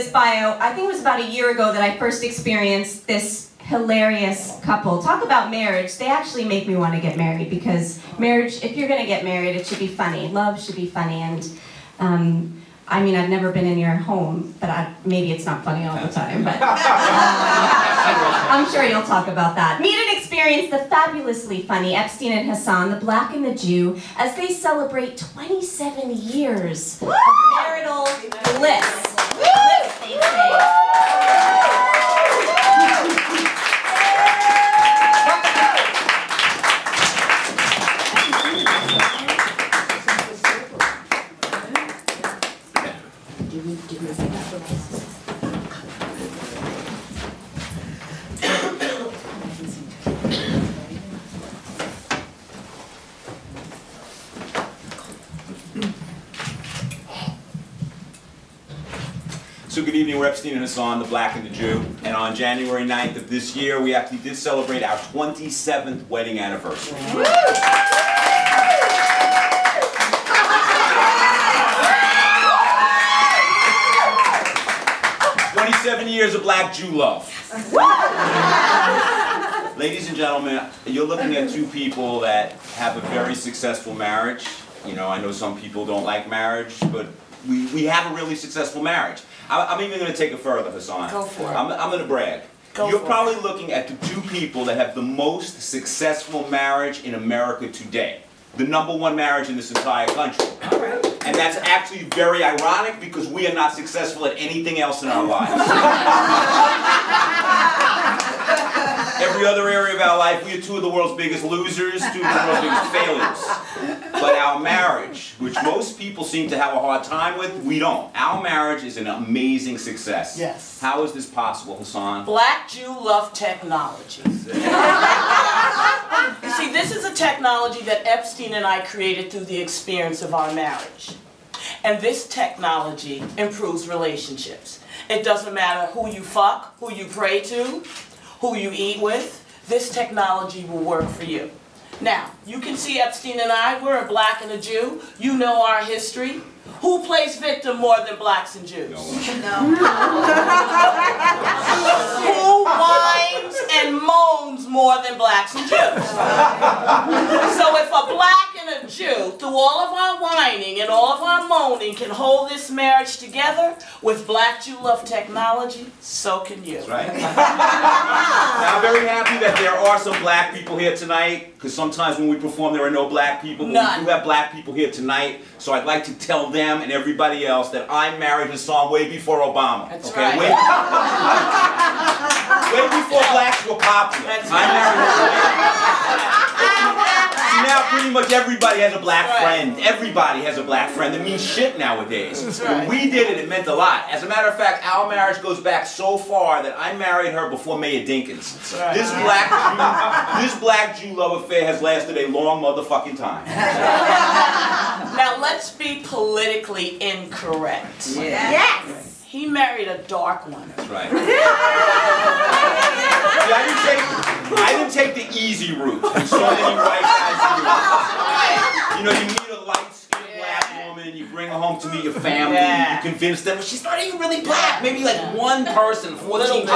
this bio. I think it was about a year ago that I first experienced this hilarious couple. Talk about marriage. They actually make me want to get married, because marriage, if you're going to get married, it should be funny. Love should be funny. And I mean, I've never been in your home, but maybe it's not funny all the time, but I'm sure you'll talk about that. Meet and experience the fabulously funny Epstein and Hassan, the Black and the Jew, as they celebrate 27 years of marital bliss. So good evening, we're Epstein and Hassan, the Black and the Jew, and on January 9th of this year, we actually did celebrate our 27th wedding anniversary. 27 years of Black Jew love. Ladies and gentlemen, you're looking at two people that have a very successful marriage. You know, I know some people don't like marriage, but we have a really successful marriage. I'm even going to take it further, Hassan. Go for it. I'm going to brag. You're probably looking at the two people that have the most successful marriage in America today. The #1 marriage in this entire country. All right. And that's actually very ironic because we are not successful at anything else in our lives. Every other area of our life, we are two of the world's biggest losers, two of the world's biggest failures. But our marriage, which most people seem to have a hard time with, we don't. Our marriage is an amazing success. Yes. How is this possible, Hassan? Black Jew love technology. You see, this is a technology that Epstein and I created through the experience of our marriage. And this technology improves relationships. It doesn't matter who you fuck, who you pray to, who you eat with. This technology will work for you. Now, you can see Epstein and I, we're a Black and a Jew. You know our history. Who plays victim more than Blacks and Jews? No. Who whines and moans more than Blacks and Jews? So if a Black and a Jew, through all of our whining and all of our moaning, can hold this marriage together with Black Jew love technology, so can you. That's right. Now, I'm very happy that there are some Black people here tonight, because sometimes when we perform there are no Black people, but we do have Black people here tonight, so I'd like to tell them and everybody else that I married Hassan way before Obama. That's okay? right. Way before Blacks were popular. That's I married Hassan. See, now pretty much everybody has a Black friend. Everybody has a Black friend. It means shit nowadays. That's right. When we did it, it meant a lot. As a matter of fact, our marriage goes back so far that I married her before Mayor Dinkins. That's right. This Black Jew love affair has lasted a long motherfucking time. Now let's be politically incorrect. Yeah. Yes! He married a dark one. That's right. See, I didn't take the easy route. So many white guys do. You know, you meet a light-skinned Black woman, you bring her home to meet your family, you convince them, she's not even really Black. Maybe like one person, 14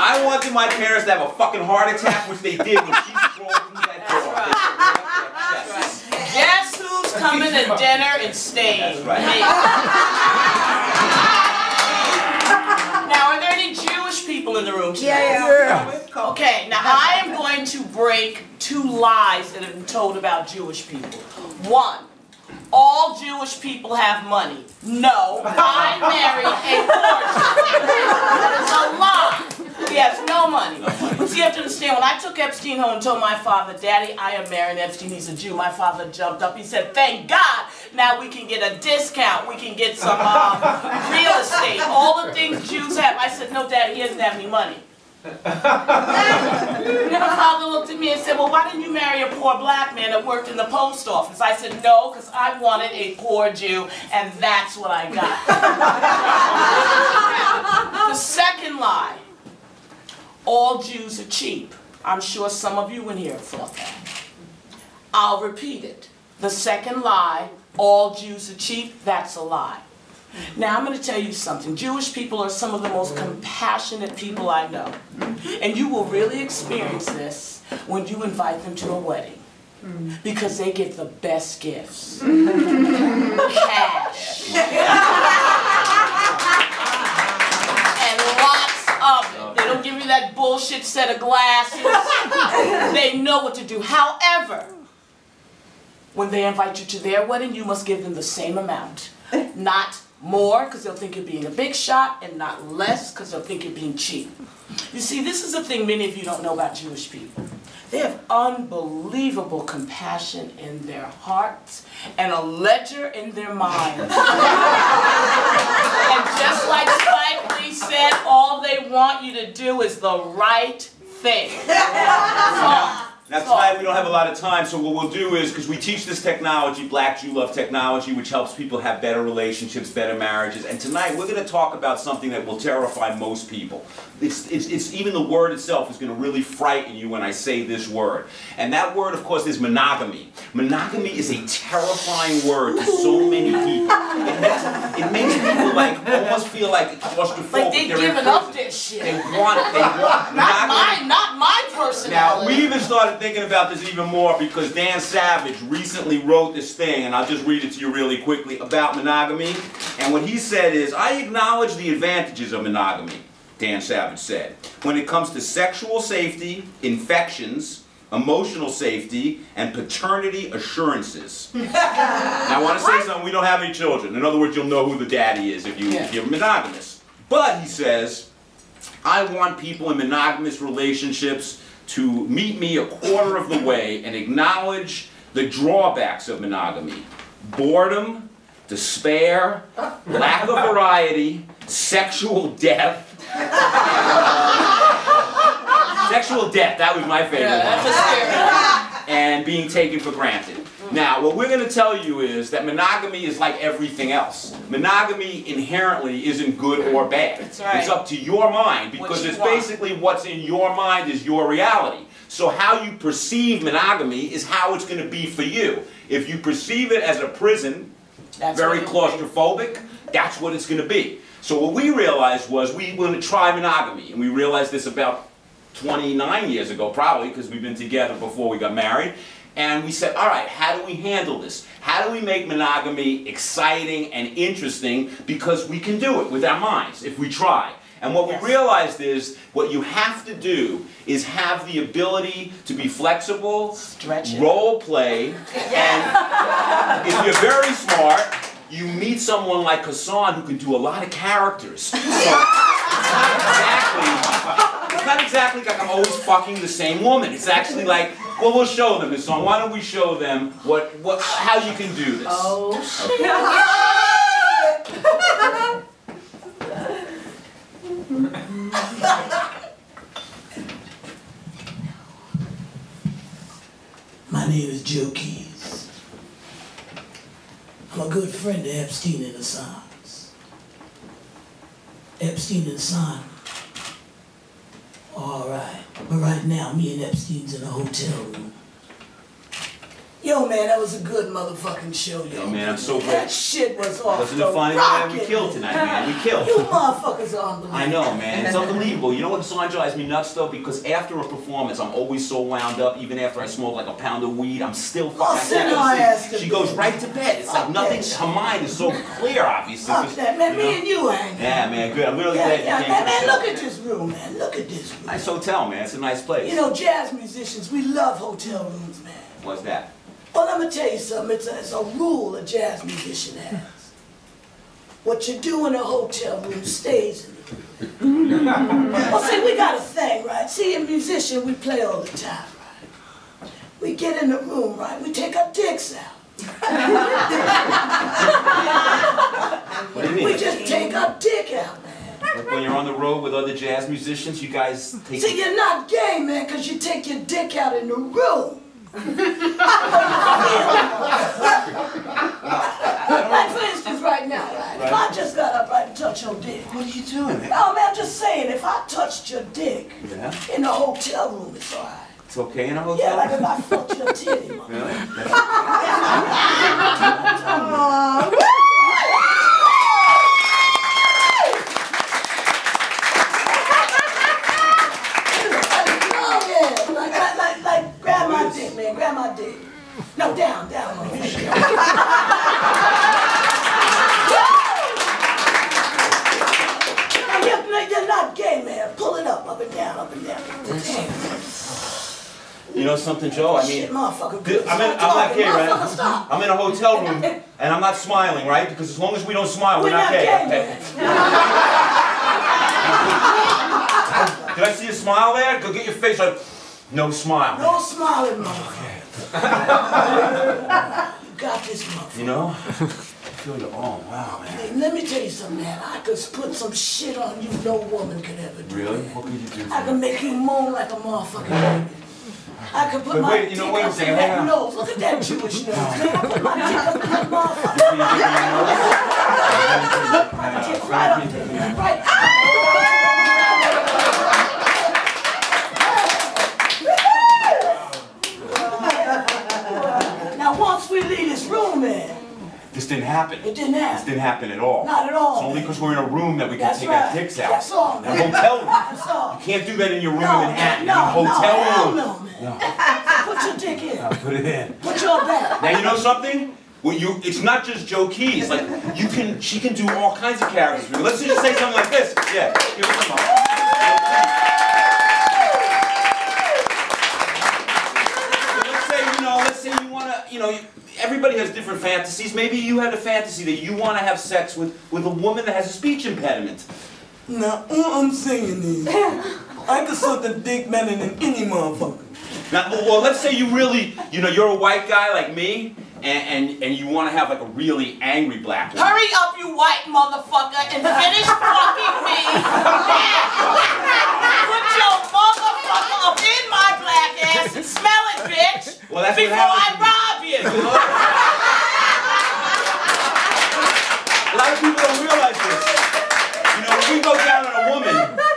I wanted my parents to have a fucking heart attack, which they did when she strolled through that door. That's right. Guess who's coming to dinner and staying? That's right. Me. Now, are there any Jewish people in the room tonight? Yeah. Okay, now I am going to break 2 lies that have been told about Jewish people. 1. All Jewish people have money. No, I married a poor Jew. It's a lie. He has no money. But see, you have to understand, when I took Epstein home and told my father, Daddy, I am marrying Epstein, he's a Jew, my father jumped up. He said, thank God, now we can get a discount. We can get some real estate, all the things Jews have. I said, no, Daddy, he doesn't have any money. And my father looked at me and said, well, why didn't you marry a poor Black man that worked in the post office? I said, no, because I wanted a poor Jew, and that's what I got. The second lie, all Jews are cheap. I'm sure some of you in here thought that. I'll repeat it. The second lie, all Jews are cheap, that's a lie. Now I'm going to tell you something. Jewish people are some of the most compassionate people I know. And you will really experience this when you invite them to a wedding. Because they give the best gifts. Cash. And lots of it. They don't give you that bullshit set of glasses. They know what to do. However, when they invite you to their wedding, you must give them the same amount. Not more, because they'll think you're being a big shot, and not less, because they'll think you're being cheap. You see, this is the thing many of you don't know about Jewish people. They have unbelievable compassion in their hearts and a ledger in their minds. And just like Spike Lee said, all they want you to do is the right thing. Now tonight we don't have a lot of time, so what we'll do is, because we teach this technology, Black Jew Love technology, which helps people have better relationships, better marriages, and tonight we're going to talk about something that will terrify most people. It's even the word itself is going to really frighten you when I say this word. And that word, of course, is monogamy. Monogamy is a terrifying word to so many people. It makes people like almost feel like claustrophobic. Like they're giving up their shit. They want monogamy. Not my personality. Now, we even started thinking about this even more because Dan Savage recently wrote this thing, and I'll just read it to you really quickly, about monogamy. And what he said is, I acknowledge the advantages of monogamy, Dan Savage said, when it comes to sexual safety, infections, emotional safety, and paternity assurances. Now, I want to say something, we don't have any children. In other words, you'll know who the daddy is if you're monogamous. But, he says, I want people in monogamous relationships to meet me a quarter of the way and acknowledge the drawbacks of monogamy. Boredom, despair, lack of variety, sexual death. Sexual death, that was my favorite one. And being taken for granted. Now, what we're going to tell you is that monogamy is like everything else. Monogamy inherently isn't good or bad. That's right. It's up to your mind, because it's basically what's in your mind is your reality. So how you perceive monogamy is how it's going to be for you. If you perceive it as a prison, very claustrophobic, that's what it's going to be. So what we realized was we were going to try monogamy, and we realized this about 29 years ago, probably, because we've been together before we got married. And we said, all right, how do we handle this? How do we make monogamy exciting and interesting? Because we can do it with our minds if we try. And what we realized is what you have to do is have the ability to be flexible, role play, and if you're very smart, you meet someone like Hassan who can do a lot of characters. So it's not exactly like I'm always fucking the same woman. It's actually like, well, we'll show them this song. Why don't we show them how you can do this? Oh, shit. My name is Joe Keys. I'm a good friend of Epstein and Hassan's. Epstein and Hassan, all right. But right now, me and Epstein's in a hotel room. Yo, man, that was a good motherfucking show, yo. Hey, man, I'm so glad. That shit was off. Wasn't it funny, man? We killed tonight, man. We killed. You motherfuckers are unbelievable. I know, man. It's unbelievable. You know what song drives me nuts, though? Because after a performance, I'm always so wound up. Even after I smoke like a pound of weed, I'm still fucking... She goes right to bed. It's like nothing... Her mind is so clear, obviously. Fuck that, man. Me and you hang. Yeah, man. Good. I'm really glad you came to the man, show. look at this room, man. Look at this room. Nice hotel, man. It's a nice place. You know, jazz musicians, we love hotel rooms, man. What's that? Well, let me tell you something. It's a rule a jazz musician has. What you do in a hotel room stays in the room. Well, see, we got a thing, right? See, a musician, we play all the time, right? We get in the room, right? We take our dicks out. What do you mean? We just take our dick out, man. Like when you're on the road with other jazz musicians, you guys take... See, you're not gay, man, because you take your dick out in the room. Like, for instance, right now, right? If I just got up right and touched your dick. What are you doing, man? No, man, I'm just saying, if I touched your dick in a hotel room, it's all right. It's okay in a hotel? Yeah, like if I fucked your titty, man. Really? something, Joe? I mean, shit, motherfucker. I'm not gay, right? Motherfucker, stop. I'm in a hotel room and I'm not smiling, right? Because as long as we don't smile, we're not gay. Okay? Did I see a smile there? Go get your face on. No smile. No smiling, motherfucker. You got this, motherfucker. You know? Oh, wow, man. Hey, let me tell you something, man. I could put some shit on you no woman could ever do. Really? What could you do? I could make you moan like a motherfucking baby. I could put but my wait, dick you know, wait a up second, in hang that on. nose. Look at that Jewish nose, man. I put my dick up in that motherfucker. My dick right up there, man. Right. Now, once we leave this room, man. This didn't happen. It didn't happen. This didn't happen at all. Not at all. It's only because we're in a room that we can take our dicks out. That's all, man. In a hotel room. That's all. You can't do that in your room No, in Manhattan. no, in a hotel room. No, man. Put your dick in. Put it in. Put your back. Now you know something? Well, it's not just Joe Keys. Like she can do all kinds of characters. Let's just say something like this. Yeah. Give us some. Let's say you wanna, everybody has different fantasies. Maybe you had a fantasy that you want to have sex with a woman that has a speech impediment. Now, all I'm saying is, I can suck a dick better than any motherfucker. Now, well, let's say you really, you're a white guy like me, and you want to have like a really angry black woman. Hurry up, you white motherfucker, and finish fucking me now! Put your motherfucker up in my black ass and smell it, bitch! Well, that's before I rob you! A lot of people don't realize this. When we go down on a woman,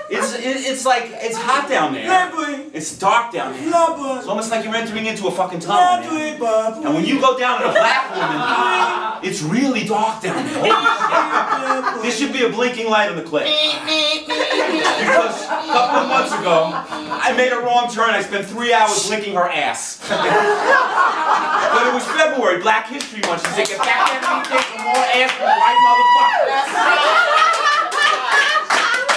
it's like, it's hot down there. Yeah, boy. It's dark down there. Yeah, boy. It's almost like you're entering into a fucking tunnel, man. And when you go down on a black woman, it's really dark down there. Holy shit. This should be a blinking light on the clip. Because a couple of months ago, I made a wrong turn. I spent 3 hours licking her ass. But it was February, Black History Month. She said, get back there and take some more ass from white motherfuckers.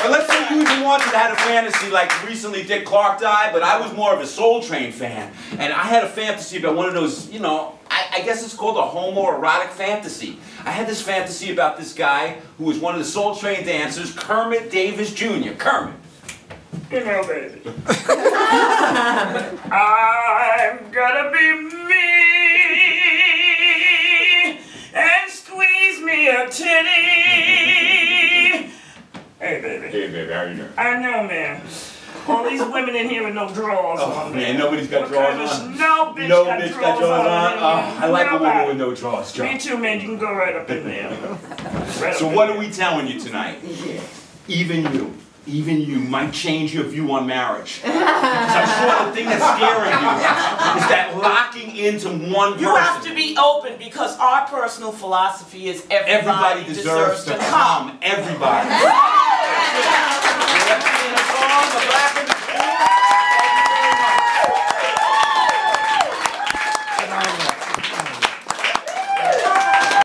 But let's say you even wanted to have a fantasy like recently Dick Clark died, but I was more of a Soul Train fan. And I had a fantasy about one of those, I guess it's called a homoerotic fantasy. I had this fantasy about this guy who was one of the Soul Train dancers, Kermit Davis Jr. Kermit. Baby. I'm gonna be me and squeeze me a titty. Hey, baby. Hey, baby, how you doing? I know, man. All these women in here with no drawers on. Man, nobody's got drawers on. No bitch got drawers on. I like a woman with no drawers, Joe. Me too, man. You can go right up in there. So what are we telling you tonight? Even you might change your view on marriage. Because I'm sure the thing that's scaring you is that locking into one person. You have to be open because our personal philosophy is everybody deserves to come. Everybody. That's it. The black and